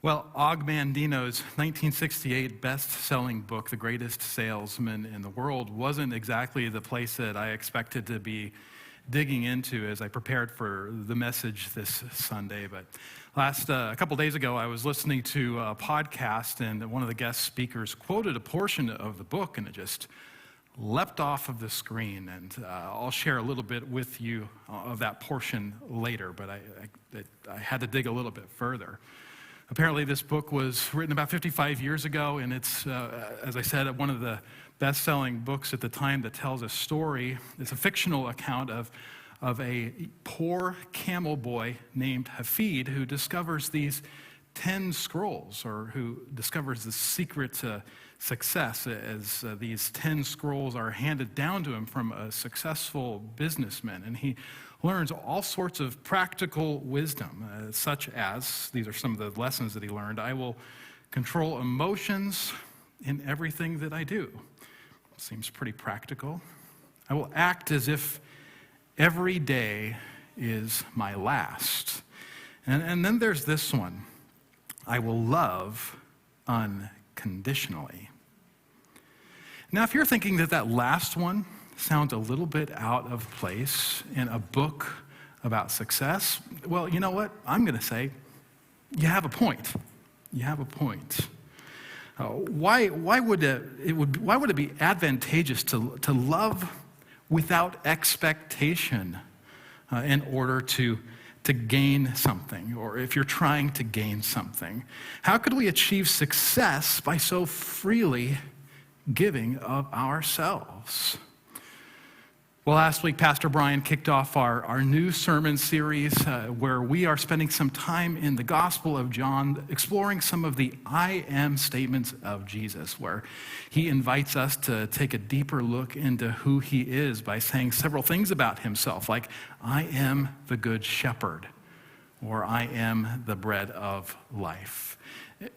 Well, Og Mandino's 1968 best-selling book, The Greatest Salesman in the World, wasn't exactly the place that I expected to be digging into as I prepared for the message this Sunday. But a couple days ago, I was listening to a podcast, and one of the guest speakers quoted a portion of the book, and it just leapt off of the screen. And I'll share a little bit with you of that portion later, but I had to dig a little bit further. Apparently, this book was written about 55 years ago, and it's, as I said, one of the best-selling books at the time that tells a story. It's a fictional account of a poor camel boy named Hafid who discovers these 10 scrolls, or who discovers the secret to success as these 10 scrolls are handed down to him from a successful businessman. And he learns all sorts of practical wisdom, such as, these are some of the lessons that he learned: I will control emotions in everything that I do. Seems pretty practical. I will act as if every day is my last. And then there's this one: I will love unconditionally. Now, if you're thinking that last one sounds a little bit out of place in a book about success, well, you know what? I'm going to say you have a point. You have a point. Why would it be advantageous to love without expectation in order to gain something, or if you're trying to gain something? How could we achieve success by so freely giving of ourselves? Well, last week, Pastor Brian kicked off our new sermon series where we are spending some time in the Gospel of John exploring some of the I am statements of Jesus, where he invites us to take a deeper look into who he is by saying several things about himself, like, I am the good shepherd, or I am the bread of life.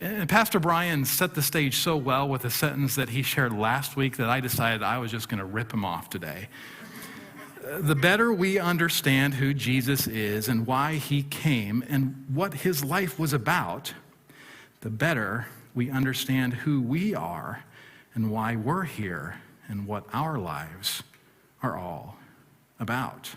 And Pastor Brian set the stage so well with a sentence that he shared last week that I decided I was just going to rip him off today. The better we understand who Jesus is and why he came and what his life was about, the better we understand who we are and why we're here and what our lives are all about.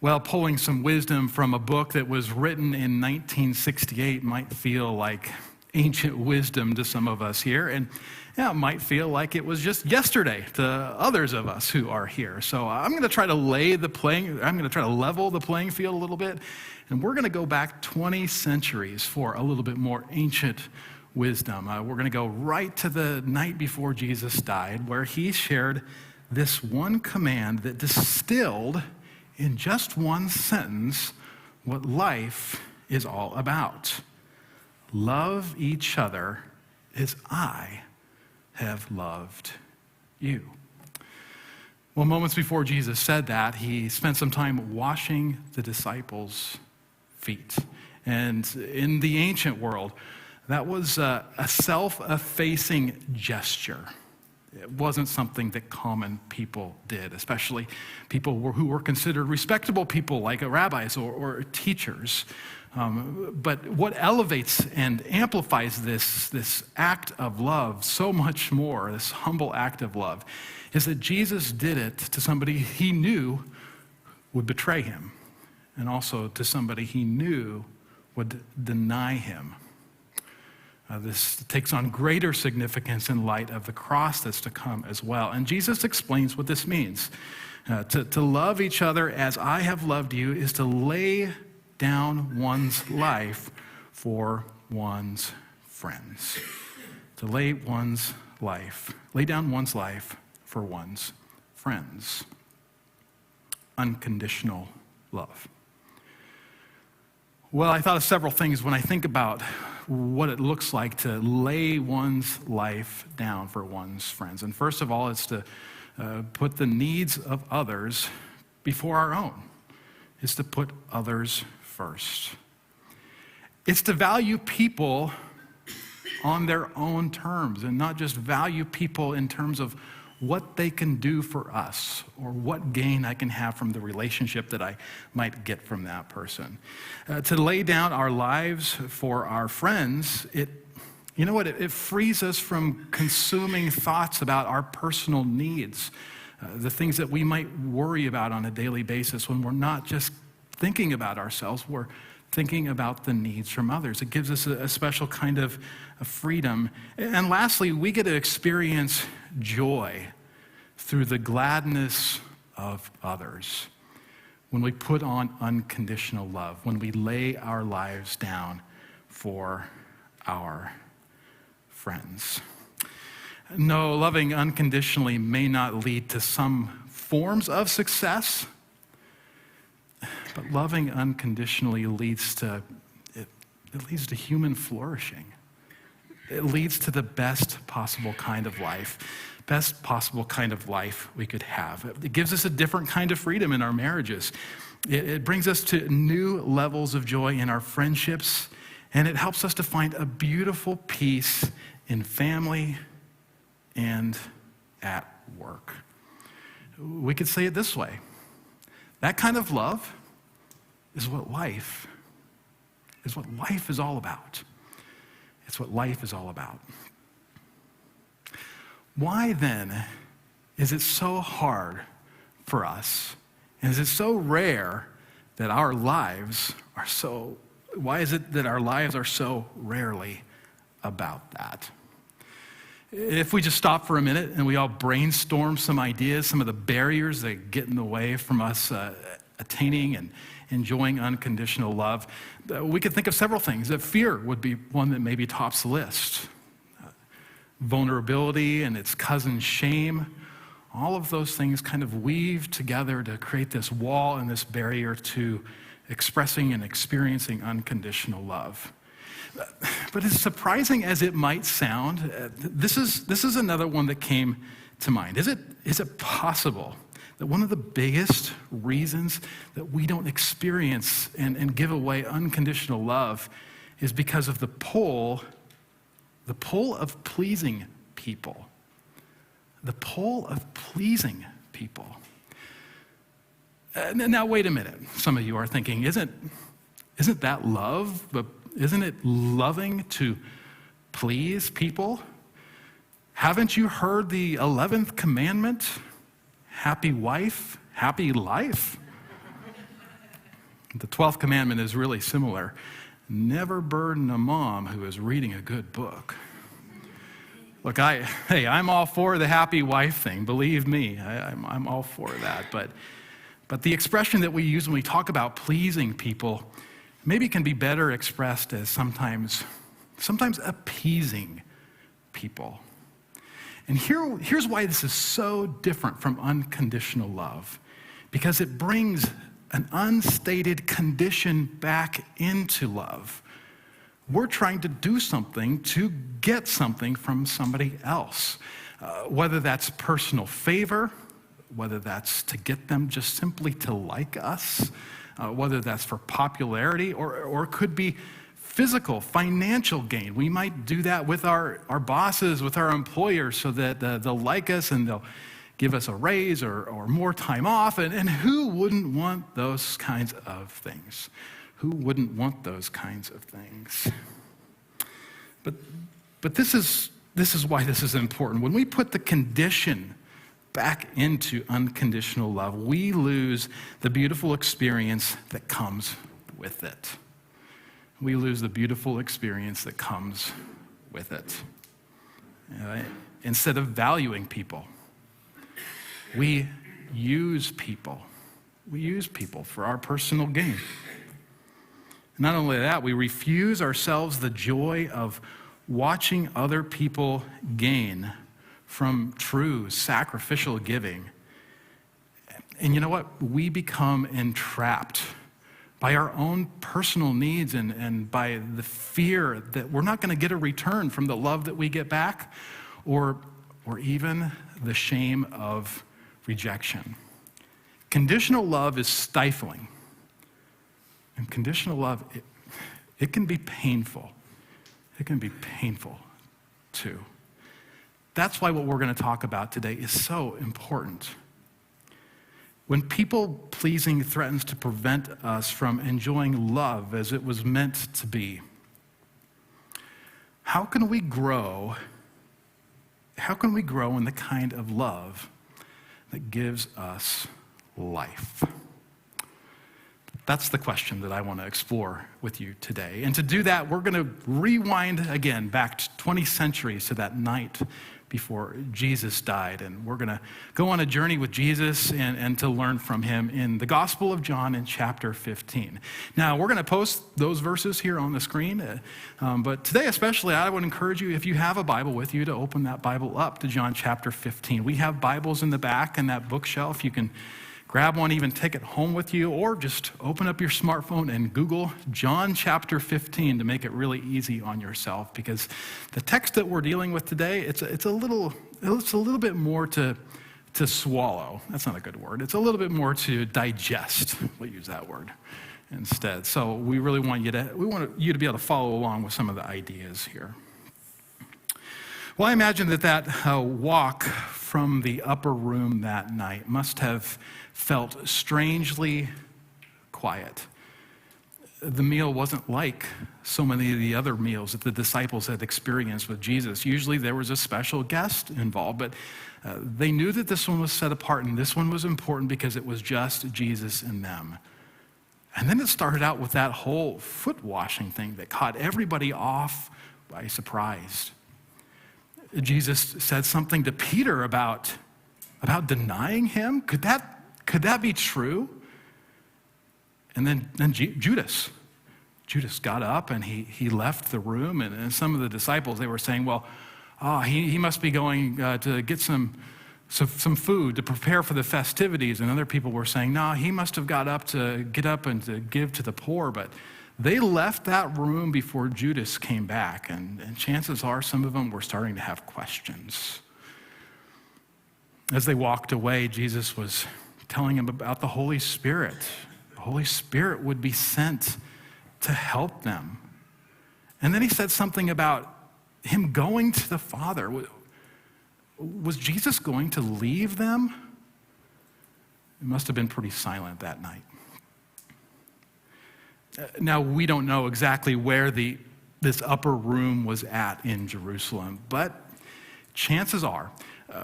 Well, pulling some wisdom from a book that was written in 1968 might feel like ancient wisdom to some of us here, and it might feel like it was just yesterday to others of us who are here. So I'm going to try to level the playing field a little bit, and we're going to go back 20 centuries for a little bit more ancient wisdom. We're going to go right to the night before Jesus died, where he shared this one command that distilled in just one sentence what life is all about. Love each other as I have loved you. Well, moments before Jesus said that, he spent some time washing the disciples' feet. And in the ancient world, that was a self-effacing gesture. It wasn't something that common people did, especially people who were considered respectable people like rabbis or teachers. But what elevates and amplifies this act of love so much more, this humble act of love, is that Jesus did it to somebody he knew would betray him, and also to somebody he knew would deny him. This takes on greater significance in light of the cross that's to come as well. And Jesus explains what this means. To love each other as I have loved you is to lay down one's life for one's friends. To lay down one's life for one's friends. Unconditional love. Well, I thought of several things when I think about what it looks like to lay one's life down for one's friends. And first of all, it's to put the needs of others before our own. It's to put others first. It's to value people on their own terms and not just value people in terms of what they can do for us or what gain I can have from the relationship that I might get from that person. To lay down our lives for our friends, it frees us from consuming thoughts about our personal needs, the things that we might worry about on a daily basis when we're not just thinking about ourselves, we're thinking about the needs from others. It gives us a special kind of freedom. And lastly, we get to experience joy through the gladness of others when we put on unconditional love, when we lay our lives down for our friends. No, loving unconditionally may not lead to some forms of success, but loving unconditionally leads to human flourishing. It leads to the best possible kind of life we could have. It gives us a different kind of freedom in our marriages. It brings us to new levels of joy in our friendships, and it helps us to find a beautiful peace in family and at work. We could say it this way: that kind of love is what life is all about. It's what life is all about. Why then is it so hard for us, and is it so rare that our lives are so, why is it that our lives are so rarely about that? If we just stop for a minute and we all brainstorm some ideas, some of the barriers that get in the way from us attaining and enjoying unconditional love, we could think of several things. That fear would be one that maybe tops the list. Vulnerability and its cousin shame, all of those things kind of weave together to create this wall and this barrier to expressing and experiencing unconditional love. But as surprising as it might sound, this is another one that came to mind. Is it possible that one of the biggest reasons that we don't experience and give away unconditional love is because of the pull of pleasing people? The pull of pleasing people. Now, wait a minute. Some of you are thinking, isn't that love? But isn't it loving to please people? Haven't you heard the 11th commandment? Happy wife, happy life. The 12th commandment is really similar. Never burden a mom who is reading a good book. Look, I'm all for the happy wife thing. Believe me, I'm all for that. But the expression that we use when we talk about pleasing people maybe can be better expressed as sometimes appeasing people. And here's why this is so different from unconditional love. Because it brings an unstated condition back into love. We're trying to do something to get something from somebody else. Whether that's personal favor, whether that's to get them just simply to like us, whether that's for popularity, or it could be physical, financial gain. We might do that with our bosses, with our employers, so that they'll like us and they'll give us a raise or more time off. And who wouldn't want those kinds of things? Who wouldn't want those kinds of things? But this is why this is important. When we put the condition back into unconditional love, we lose the beautiful experience that comes with it. We lose the beautiful experience that comes with it. Instead of valuing people, we use people. We use people for our personal gain. Not only that, we refuse ourselves the joy of watching other people gain from true sacrificial giving. And you know what? We become entrapped by our own personal needs and by the fear that we're not going to get a return from the love that we get back, or even the shame of rejection. Conditional love is stifling. And conditional love, it can be painful. It can be painful too. That's why what we're going to talk about today is so important. When people-pleasing threatens to prevent us from enjoying love as it was meant to be, how can we grow in the kind of love that gives us life? That's the question that I want to explore with you today. And to do that, we're going to rewind again back 20 centuries to that night before Jesus died. And we're going to go on a journey with Jesus and to learn from him in the Gospel of John in chapter 15. Now, we're going to post those verses here on the screen. But today especially, I would encourage you, if you have a Bible with you, to open that Bible up to John chapter 15. We have Bibles in the back in that bookshelf. You can grab one, even take it home with you, or just open up your smartphone and Google John chapter 15 to make it really easy on yourself, because the text that we're dealing with today, it's a little bit more to swallow. That's not a good word. It's a little bit more to digest. We'll use that word instead. So we really want you to be able to follow along with some of the ideas here. Well, I imagine that walk from the upper room that night must have felt strangely quiet. The meal wasn't like so many of the other meals that the disciples had experienced with Jesus. Usually there was a special guest involved, but they knew that this one was set apart, and this one was important because it was just Jesus and them. And then it started out with that whole foot washing thing that caught everybody off by surprise. Jesus said something to Peter about denying him. Could that be true? And then Judas got up and he left the room, and some of the disciples, they were saying, well, he must be going to get some food to prepare for the festivities. And other people were saying, no, he must have got up to get up and to give to the poor. But they left that room before Judas came back, and chances are some of them were starting to have questions. As they walked away, Jesus was telling them about the Holy Spirit. The Holy Spirit would be sent to help them. And then he said something about him going to the Father. Was Jesus going to leave them? It must have been pretty silent that night. Now, we don't know exactly where this upper room was at in Jerusalem, but chances are,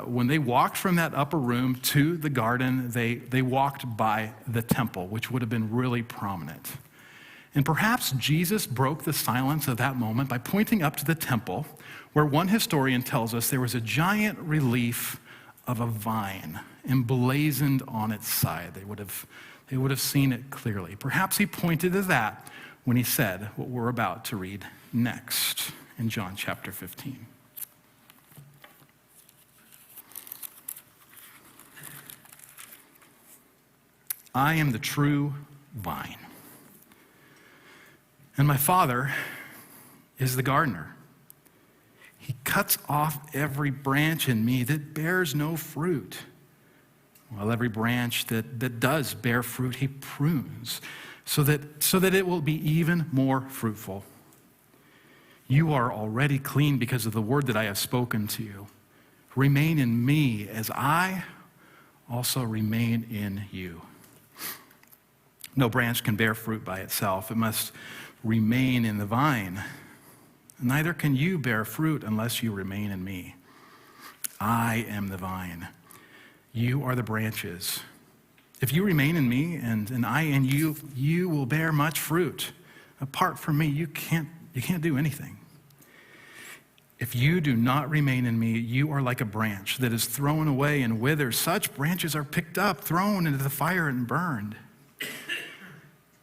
when they walked from that upper room to the garden, they walked by the temple, which would have been really prominent. And perhaps Jesus broke the silence of that moment by pointing up to the temple, where one historian tells us there was a giant relief of a vine emblazoned on its side. They would have seen it clearly. Perhaps he pointed to that when he said what we're about to read next in John chapter 15. I am the true vine, and my Father is the gardener. He cuts off every branch in me that bears no fruit, while every branch that does bear fruit, he prunes, so that it will be even more fruitful. You are already clean because of the word that I have spoken to you. Remain in me as I also remain in you. No branch can bear fruit by itself. It must remain in the vine. Neither can you bear fruit unless you remain in me. I am the vine. You are the branches. If you remain in me and I in you, you will bear much fruit. Apart from me, you can't do anything. If you do not remain in me, you are like a branch that is thrown away and withers. Such branches are picked up, thrown into the fire and burned.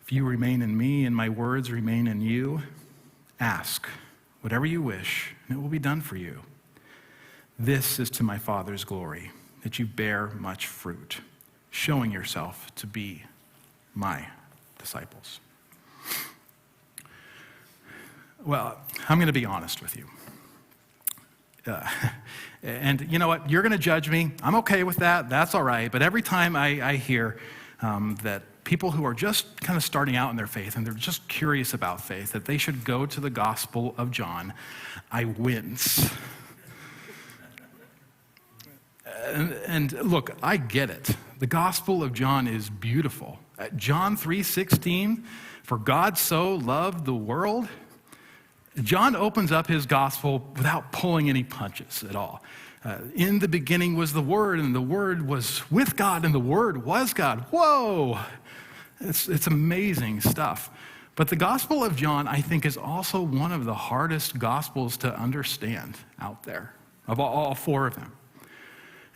If you remain in me and my words remain in you, ask whatever you wish, and it will be done for you. This is to my Father's glory, that you bear much fruit, showing yourself to be my disciples. Well, I'm going to be honest with you. And you know what? You're going to judge me. I'm okay with that. That's all right. But every time I hear that people who are just kind of starting out in their faith and they're just curious about faith, that they should go to the Gospel of John, I wince. and look, I get it. The Gospel of John is beautiful. John 3:16, for God so loved the world. John opens up his gospel without pulling any punches at all. In the beginning was the Word, and the Word was with God, and the Word was God. Whoa! It's amazing stuff. But the Gospel of John, I think, is also one of the hardest Gospels to understand out there, of all four of them.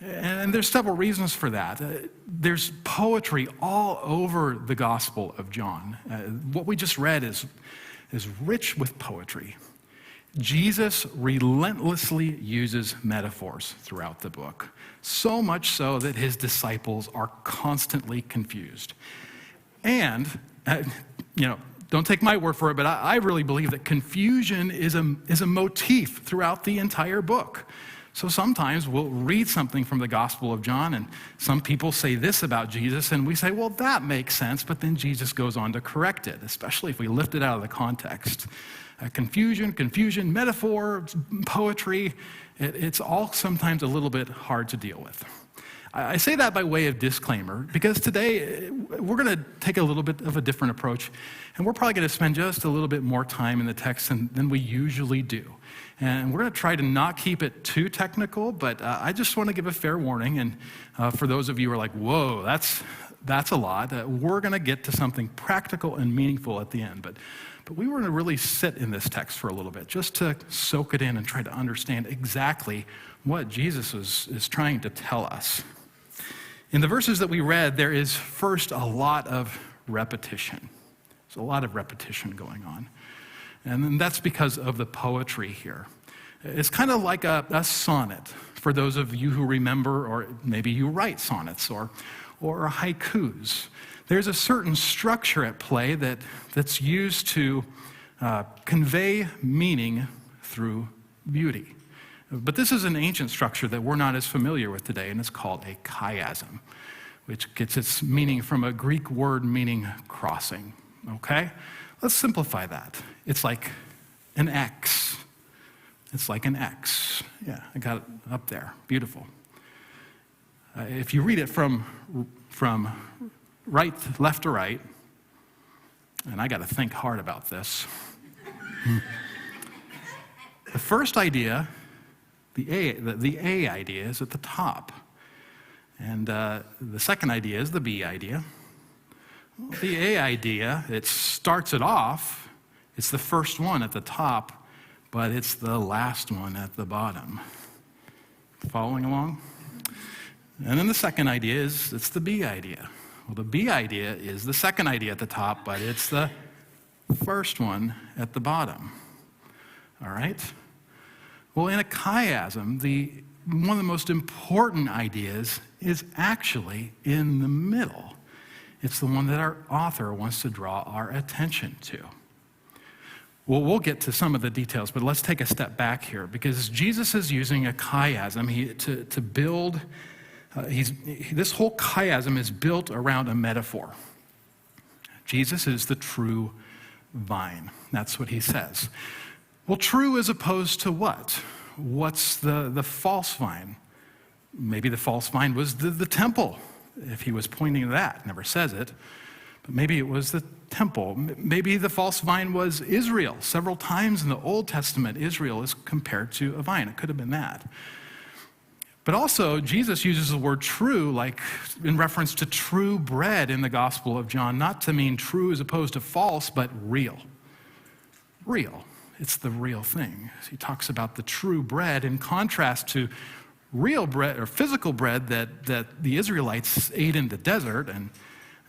And there's several reasons for that. There's poetry all over the Gospel of John. What we just read is rich with poetry. Jesus relentlessly uses metaphors throughout the book, so much so that his disciples are constantly confused. And, don't take my word for it, but I really believe that confusion is a motif throughout the entire book. So sometimes we'll read something from the Gospel of John, and some people say this about Jesus, and we say, well, that makes sense, but then Jesus goes on to correct it, especially if we lift it out of the context. Confusion, metaphor, poetry, it's all sometimes a little bit hard to deal with. I say that by way of disclaimer, because today we're going to take a little bit of a different approach, and we're probably going to spend just a little bit more time in the text than we usually do. And we're going to try to not keep it too technical, but I just want to give a fair warning, and for those of you who are like, whoa, that's a lot, we're going to get to something practical and meaningful at the end. But we were going to really sit in this text for a little bit, just to soak it in and try to understand exactly what Jesus is trying to tell us. In the verses that we read, there is first a lot of repetition. There's a lot of repetition going on. And then that's because of the poetry here. It's kind of like a sonnet, for those of you who remember, or maybe you write sonnets or haikus. There's a certain structure at play that's used to convey meaning through beauty. But this is an ancient structure that we're not as familiar with today, and it's called a chiasm, which gets its meaning from a Greek word meaning crossing, okay? Let's simplify that. It's like an X. It's like an X. Yeah, I got it up there. Beautiful. If you read it from left to right, and I got to think hard about this. The first idea, the A idea is at the top. And the second idea is the B idea. The A idea, it starts it off. It's the first one at the top, but it's the last one at the bottom. Following along? And then the second idea it's the B idea. Well, the B idea is the second idea at the top, but it's the first one at the bottom. All right? Well, in a chiasm, one of the most important ideas is actually in the middle. It's the one that our author wants to draw our attention to. Well, we'll get to some of the details, but let's take a step back here, because Jesus is using a chiasm to build. This whole chiasm is built around a metaphor. Jesus is the true vine. That's what he says. Well, true as opposed to what? What's the false vine? Maybe the false vine was the temple, if he was pointing to that. Never says it. But maybe it was the temple. Maybe the false vine was Israel. Several times in the Old Testament, Israel is compared to a vine. It could have been that. But also, Jesus uses the word true, like in reference to true bread in the Gospel of John, not to mean true as opposed to false, but real. Real. It's the real thing. He talks about the true bread in contrast to real bread or physical bread that the Israelites ate in the desert, and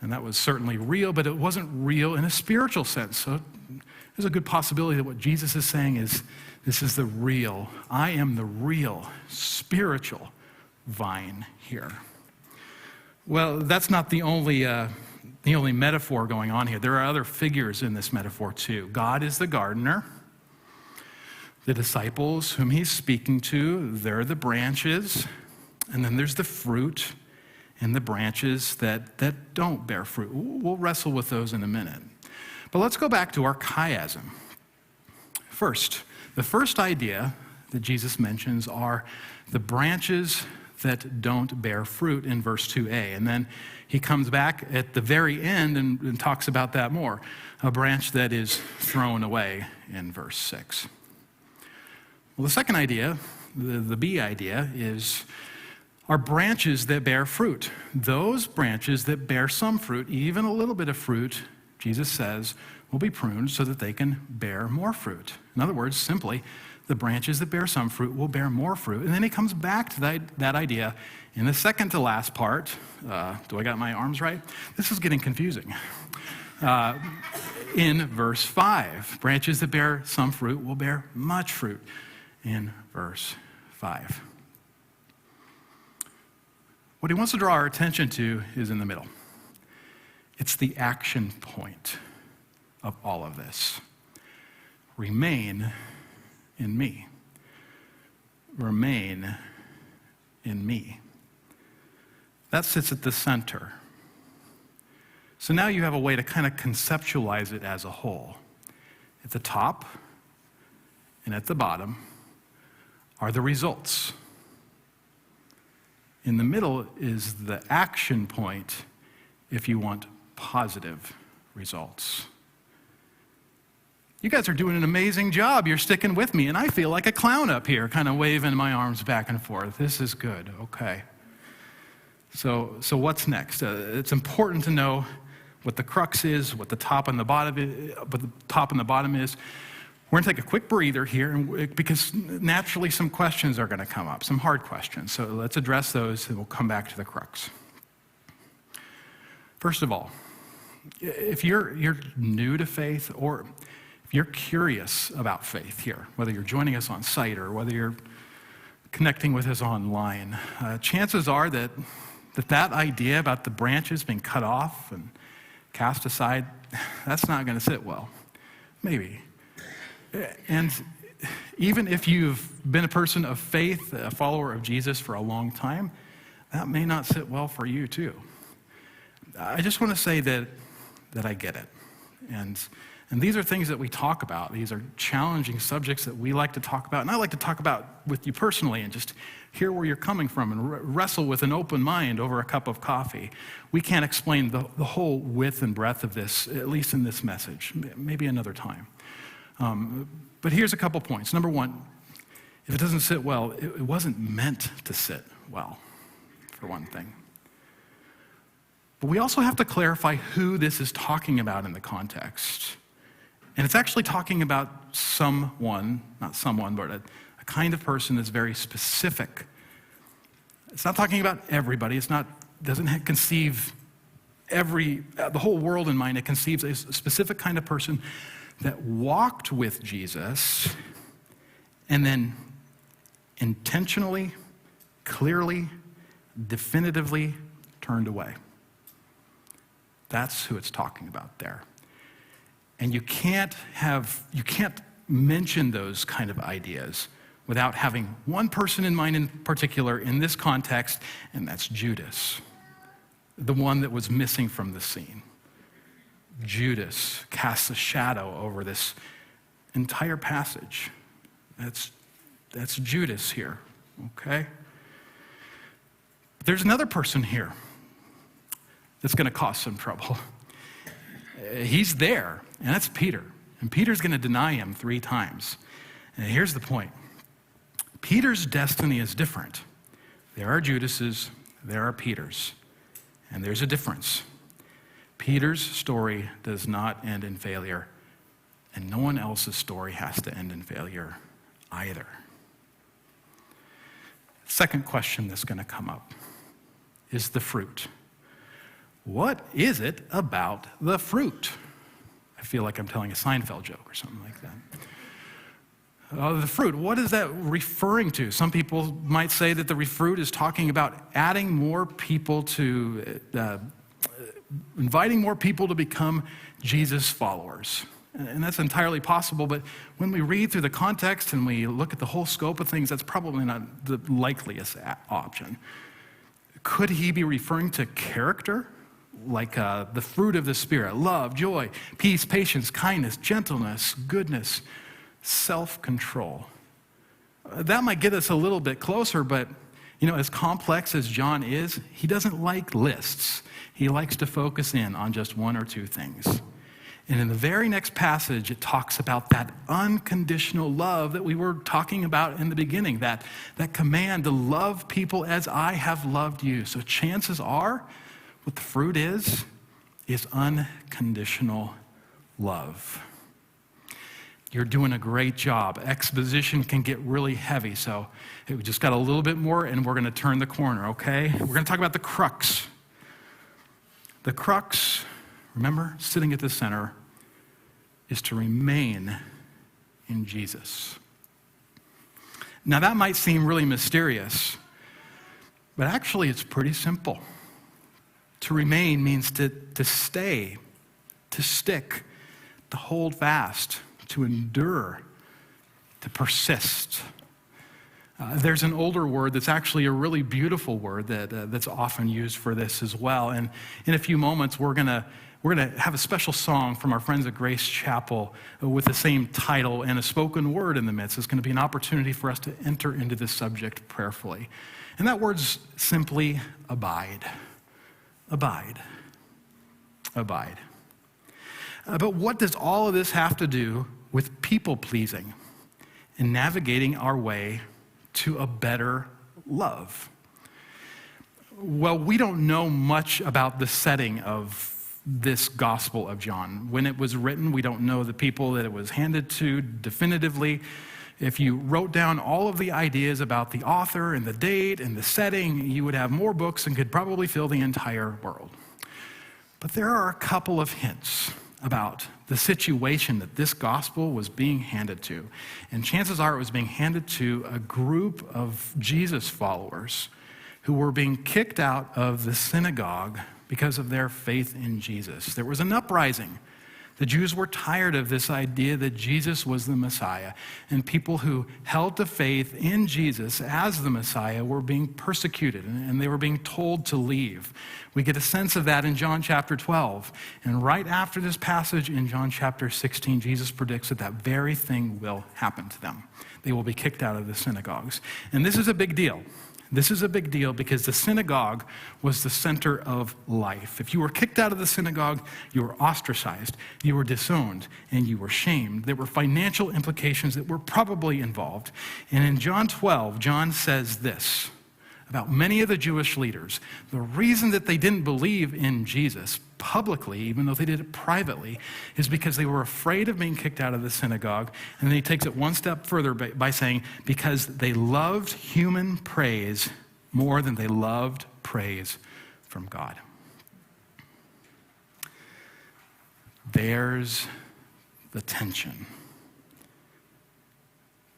that was certainly real, but it wasn't real in a spiritual sense. So there's a good possibility that what Jesus is saying is, this is the real, I am the real spiritual vine here. Well, that's not the only metaphor going on here. There are other figures in this metaphor too. God is the gardener. The disciples whom he's speaking to, they're the branches. And then there's the fruit and the branches that don't bear fruit. We'll wrestle with those in a minute. But let's go back to our chiasm. First, the first idea that Jesus mentions are the branches that don't bear fruit in verse 2a. And then he comes back at the very end and talks about that more. A branch that is thrown away in verse 6. Well, the second idea, the B idea, are branches that bear fruit. Those branches that bear some fruit, even a little bit of fruit, Jesus says, will be pruned so that they can bear more fruit. In other words, simply, the branches that bear some fruit will bear more fruit. And then he comes back to that idea in the second to last part. Do I got my arms right? This is getting confusing. In verse 5, branches that bear some fruit will bear much fruit. In verse 5. What he wants to draw our attention to is in the middle. It's the action point of all of this. Remain in me. Remain in me. That sits at the center. So now you have a way to kind of conceptualize it as a whole. At the top and at the bottom are the results. In the middle is the action point if you want positive results. You guys are doing an amazing job. You're sticking with me, and I feel like a clown up here, kind of waving my arms back and forth. This is good. Okay. So what's next? It's important to know what the crux is, what the top and the bottom is. We're going to take a quick breather here because naturally some questions are going to come up, some hard questions. So let's address those and we'll come back to the crux. First of all, if you're new to faith or if you're curious about faith here, whether you're joining us on site or whether you're connecting with us online, chances are that idea about the branches being cut off and cast aside, that's not going to sit well. Maybe. And even if you've been a person of faith, a follower of Jesus for a long time, that may not sit well for you too. I just want to say that I get it. And these are things that we talk about. These are challenging subjects that we like to talk about. And I like to talk about with you personally and just hear where you're coming from and wrestle with an open mind over a cup of coffee. We can't explain the whole width and breadth of this, at least in this message, maybe another time. But here's a couple points. Number one, if it doesn't sit well, it wasn't meant to sit well, for one thing. But we also have to clarify who this is talking about in the context. And it's actually talking about someone, not someone, but a kind of person that's very specific. It's not talking about everybody. Doesn't conceive the whole world in mind. It conceives a specific kind of person that walked with Jesus and then intentionally, clearly, definitively turned away. That's who it's talking about there. And you can't mention those kind of ideas without having one person in mind in particular in this context, and that's Judas, the one that was missing from the scene. Judas casts a shadow over this entire passage. That's Judas here, okay? There's another person here that's going to cause some trouble. He's there, and that's Peter. And Peter's going to deny him 3 times. And here's the point. Peter's destiny is different. There are Judases, there are Peters, and there's a difference. Peter's story does not end in failure, and no one else's story has to end in failure either. Second question that's going to come up is the fruit. What is it about the fruit? I feel like I'm telling a Seinfeld joke or something like that. The fruit, what is that referring to? Some people might say that the fruit is talking about adding more people to, inviting more people to become Jesus followers. And that's entirely possible, but when we read through the context and we look at the whole scope of things, that's probably not the likeliest option. Could he be referring to character? Like the fruit of the Spirit, love, joy, peace, patience, kindness, gentleness, goodness, self-control. That might get us a little bit closer, but As complex as John is, he doesn't like lists. He likes to focus in on just one or two things. And in the very next passage, it talks about that unconditional love that we were talking about in the beginning, that command to love people as I have loved you. So chances are, what the fruit is unconditional love. You're doing a great job. Exposition can get really heavy, so we just got a little bit more and we're going to turn the corner, okay? We're going to talk about the crux. The crux, remember, sitting at the center, is to remain in Jesus. Now that might seem really mysterious, but actually it's pretty simple. To remain means to stay, to stick, to hold fast, to endure, to persist. There's an older word that's actually a really beautiful word that's often used for this as well. And in a few moments, we're gonna have a special song from our friends at Grace Chapel with the same title and a spoken word in the midst. It's going to be an opportunity for us to enter into this subject prayerfully. And that word's simply abide. Abide. Abide. But what does all of this have to do with people-pleasing and navigating our way to a better love? Well, we don't know much about the setting of this Gospel of John. When it was written, we don't know the people that it was handed to definitively. If you wrote down all of the ideas about the author and the date and the setting, you would have more books and could probably fill the entire world. But there are a couple of hints about the situation that this gospel was being handed to. And chances are it was being handed to a group of Jesus followers who were being kicked out of the synagogue because of their faith in Jesus. There was an uprising. The Jews were tired of this idea that Jesus was the Messiah, and people who held to faith in Jesus as the Messiah were being persecuted, and they were being told to leave. We get a sense of that in John chapter 12. And right after this passage in John chapter 16, Jesus predicts that very thing will happen to them. They will be kicked out of the synagogues. And this is a big deal. This is a big deal because the synagogue was the center of life. If you were kicked out of the synagogue, you were ostracized, you were disowned, and you were shamed. There were financial implications that were probably involved. And in John 12, John says this about many of the Jewish leaders. The reason that they didn't believe in Jesus publicly, even though they did it privately, is because they were afraid of being kicked out of the synagogue. And then he takes it one step further by saying, because they loved human praise more than they loved praise from God. There's the tension.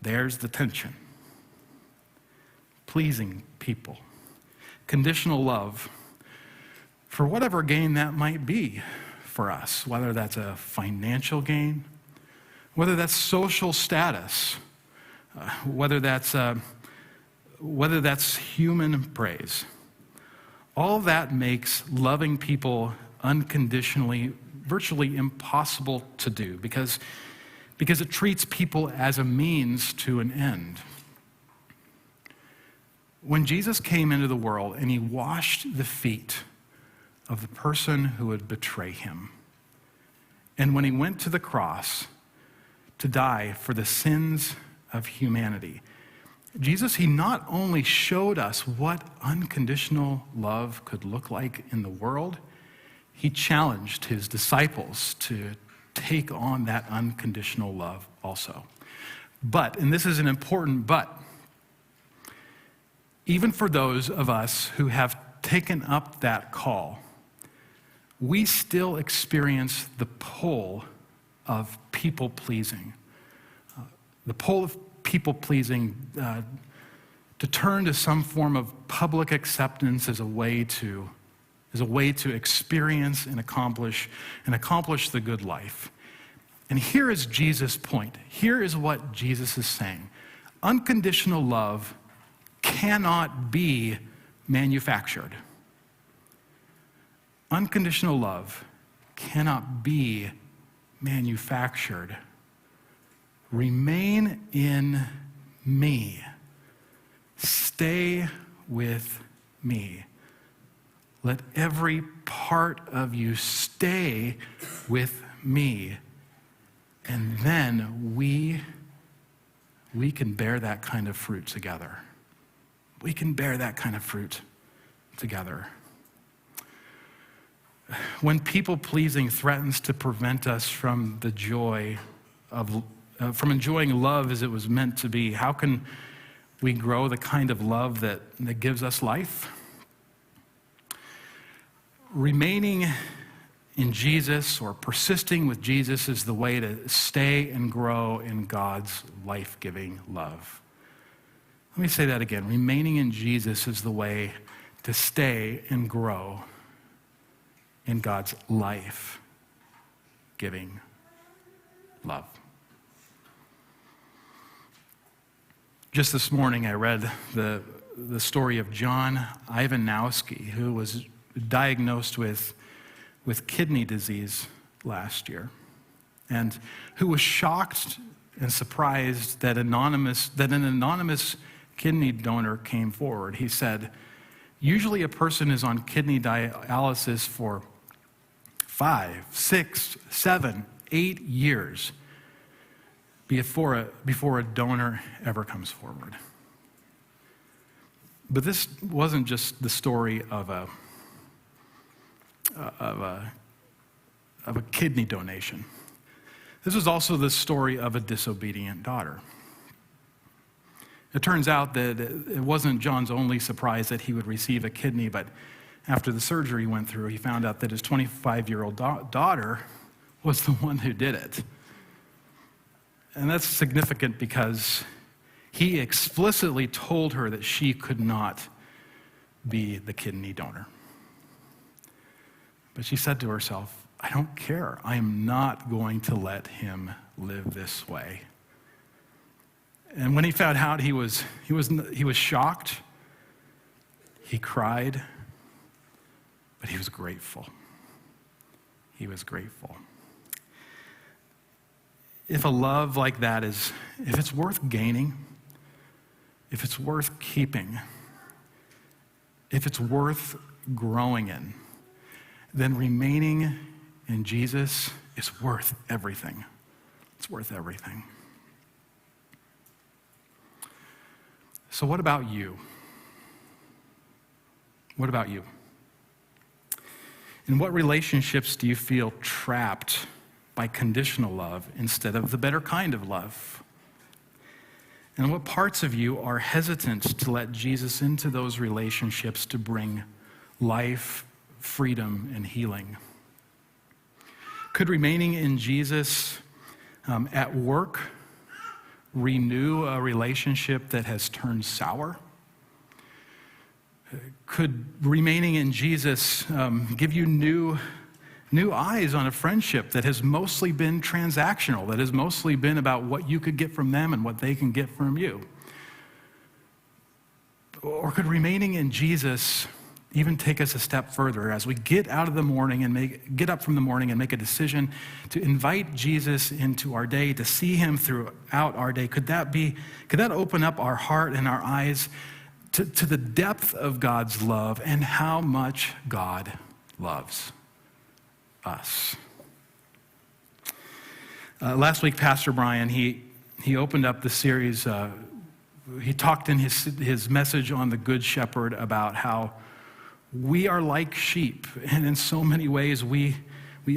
There's the tension. Pleasing people. Conditional love, for whatever gain that might be for us, whether that's a financial gain, whether that's social status, whether that's human praise. All that makes loving people unconditionally virtually impossible to do because it treats people as a means to an end. When Jesus came into the world and he washed the feet of the person who would betray him, and when he went to the cross to die for the sins of humanity, Jesus, he not only showed us what unconditional love could look like in the world, he challenged his disciples to take on that unconditional love also. But, and this is an important but, even for those of us who have taken up that call, we still experience the pull of people-pleasing. The pull of people-pleasing to turn to some form of public acceptance as a way to experience and accomplish the good life. And here is Jesus' point. Here is what Jesus is saying. Unconditional love cannot be manufactured. Unconditional love cannot be manufactured. Remain in me. Stay with me. Let every part of you stay with me. And then we can bear that kind of fruit together. We can bear that kind of fruit together. When people-pleasing threatens to prevent us from the joy of, from enjoying love as it was meant to be, how can we grow the kind of love that gives us life? Remaining in Jesus or persisting with Jesus is the way to stay and grow in God's life-giving love. Let me say that again. Remaining in Jesus is the way to stay and grow in God's life-giving love. Just this morning, I read the story of John Ivanowski, who was diagnosed with kidney disease last year, and who was shocked and surprised that an anonymous kidney donor came forward. He said, usually a person is on kidney dialysis for 5, 6, 7, 8 years before a donor ever comes forward. But this wasn't just the story of a kidney donation. This was also the story of a disobedient daughter. It turns out that it wasn't John's only surprise that he would receive a kidney, but after the surgery he went through, he found out that his 25-year-old daughter was the one who did it. And that's significant because he explicitly told her that she could not be the kidney donor. But she said to herself, I don't care. I am not going to let him live this way. And when he found out, he was shocked. He cried, but he was grateful. He was grateful. If a love like that if it's worth gaining, if it's worth keeping, if it's worth growing in, then remaining in Jesus is worth everything. It's worth everything. So what about you? What about you? In what relationships do you feel trapped by conditional love instead of the better kind of love? And what parts of you are hesitant to let Jesus into those relationships to bring life, freedom, and healing? Could remaining in Jesus at work renew a relationship that has turned sour? Could remaining in Jesus give you new eyes on a friendship that has mostly been transactional, that has mostly been about what you could get from them and what they can get from you? Or could remaining in Jesus even take us a step further as we get up from the morning and make a decision to invite Jesus into our day, to see him throughout our day? Could that open up our heart and our eyes to the depth of God's love and how much God loves us? Last week, Pastor Brian, he opened up the series. He talked in his message on the Good Shepherd about how we are like sheep, and in so many ways we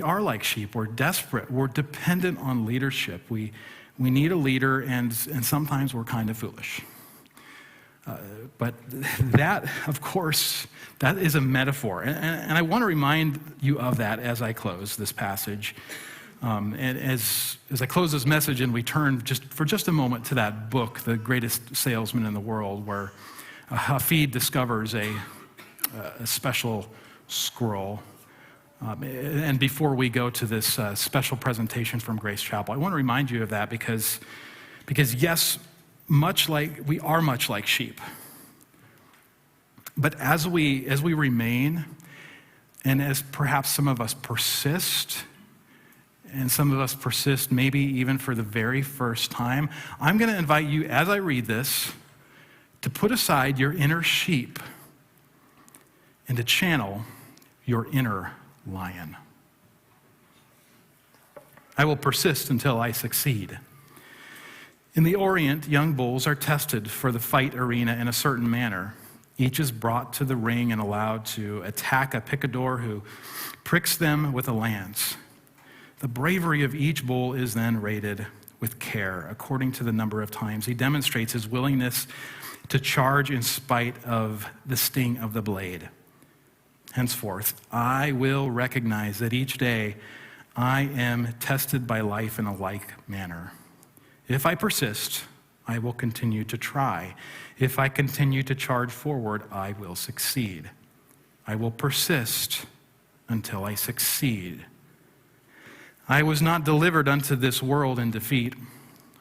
are like sheep. We're desperate. We're dependent on leadership. We need a leader, and sometimes we're kind of foolish. But that, of course, that is a metaphor. And I want to remind you of that as I close this passage. And as I close this message and we turn for just a moment to that book, The Greatest Salesman in the World, where Hafid discovers a special scroll. And before we go to this special presentation from Grace Chapel, I want to remind you of that because yes, we are much like sheep. But as we remain, and as perhaps some of us persist, and some of us persist maybe even for the very first time, I'm going to invite you, as I read this, to put aside your inner sheep and to channel your inner lion. I will persist until I succeed. In the Orient, young bulls are tested for the fight arena in a certain manner. Each is brought to the ring and allowed to attack a picador who pricks them with a lance. The bravery of each bull is then rated with care according to the number of times he demonstrates his willingness to charge in spite of the sting of the blade. Henceforth, I will recognize that each day I am tested by life in a like manner. If I persist, I will continue to try. If I continue to charge forward, I will succeed. I will persist until I succeed. I was not delivered unto this world in defeat,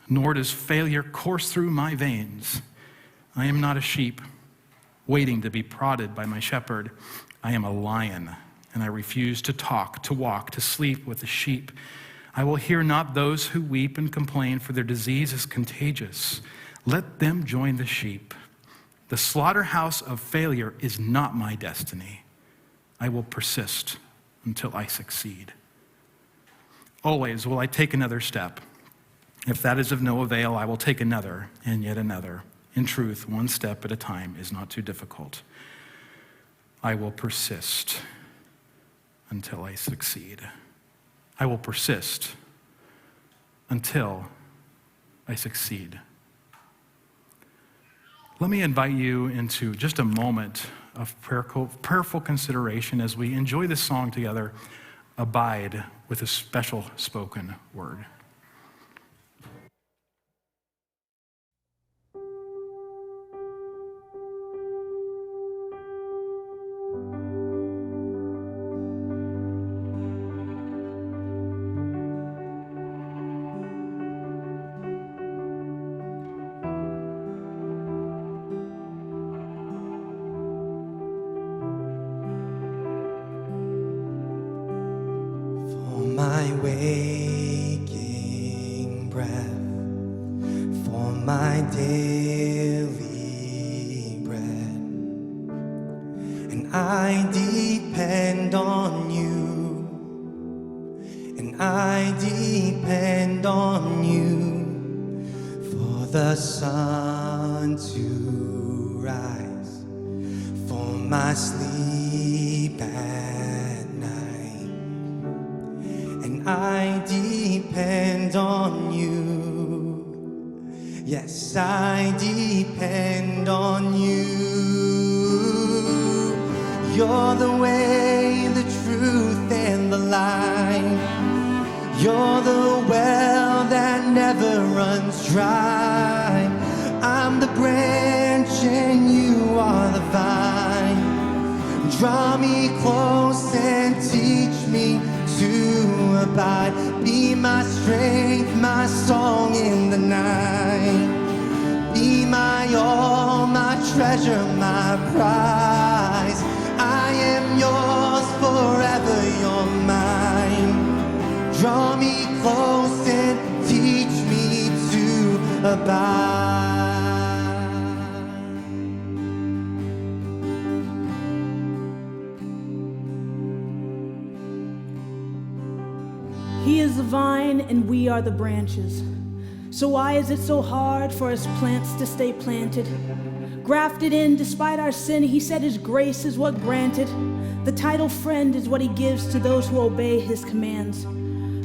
nor does failure course through my veins. I am not a sheep waiting to be prodded by my shepherd. I am a lion, and I refuse to talk, to walk, to sleep with the sheep. I will hear not those who weep and complain, for their disease is contagious. Let them join the sheep. The slaughterhouse of failure is not my destiny. I will persist until I succeed. Always will I take another step. If that is of no avail, I will take another and yet another. In truth, one step at a time is not too difficult. I will persist until I succeed. I will persist until I succeed. Let me invite you into just a moment of prayerful consideration as we enjoy this song together, Abide with a Special Spoken Word. My waking breath, for my daily bread, and I depend on you, and I depend on you, for the sun to rise, for my sleep at night. And I depend on you. Yes, I depend on you. You're the way, the truth, and the life. You're the well that never runs dry. I'm the branch and you are the vine. Draw me close and teach me to abide. Be my strength, my song in the night. Be my all, my treasure, my prize. I am yours forever, you're mine. Draw me close and teach me to abide. He is the vine and we are the branches. So why is it so hard for us plants to stay planted? Grafted in despite our sin, he said his grace is what granted. The title friend is what he gives to those who obey his commands.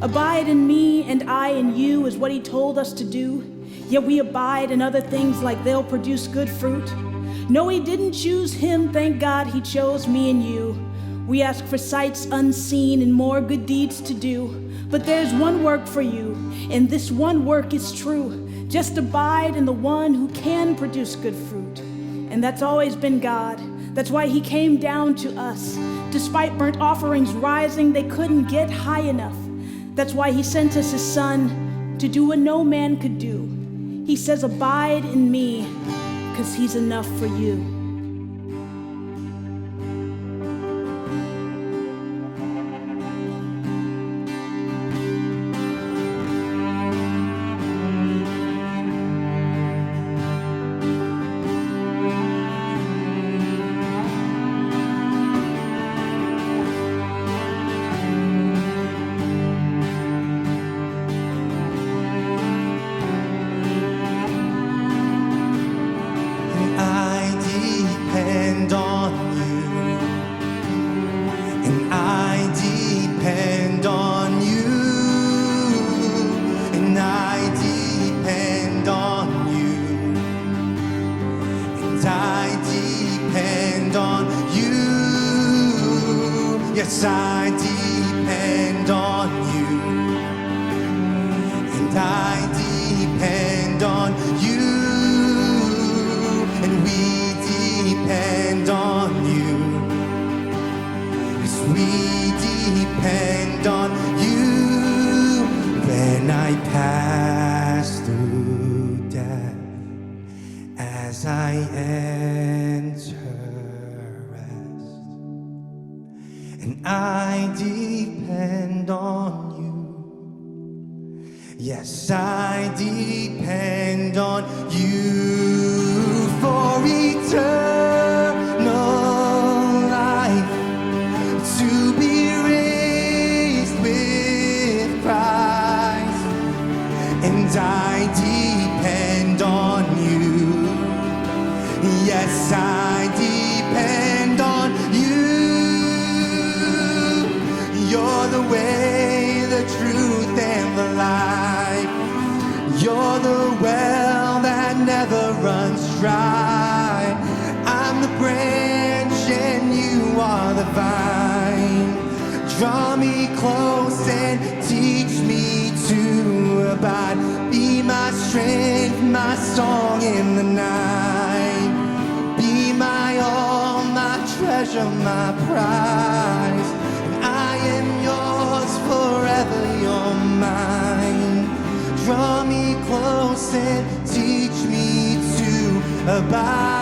Abide in me and I in you is what he told us to do. Yet we abide in other things like they'll produce good fruit. No, he didn't choose him, thank God he chose me and you. We ask for sights unseen and more good deeds to do. But there's one work for you, and this one work is true. Just abide in the one who can produce good fruit. And that's always been God. That's why he came down to us. Despite burnt offerings rising, they couldn't get high enough. That's why he sent us his son to do what no man could do. He says, abide in me, because he's enough for you. Yes, I depend on you, and I depend on you, and we depend on you. Yes, we depend on you. When I pass through death, as I enter rest, and I depend on you. Yes, I depend on you for eternal life, to be raised with Christ, and I depend on you. Yes, I depend on you. You're the way, the truth, and the life. You're the well that never runs dry. I'm the branch and you are the vine. Draw me close and teach me to abide. Be my strength, my song in the night. Be my all, my treasure, my prize. And I am yours forever, you're mine. Draw me close and teach me to abide.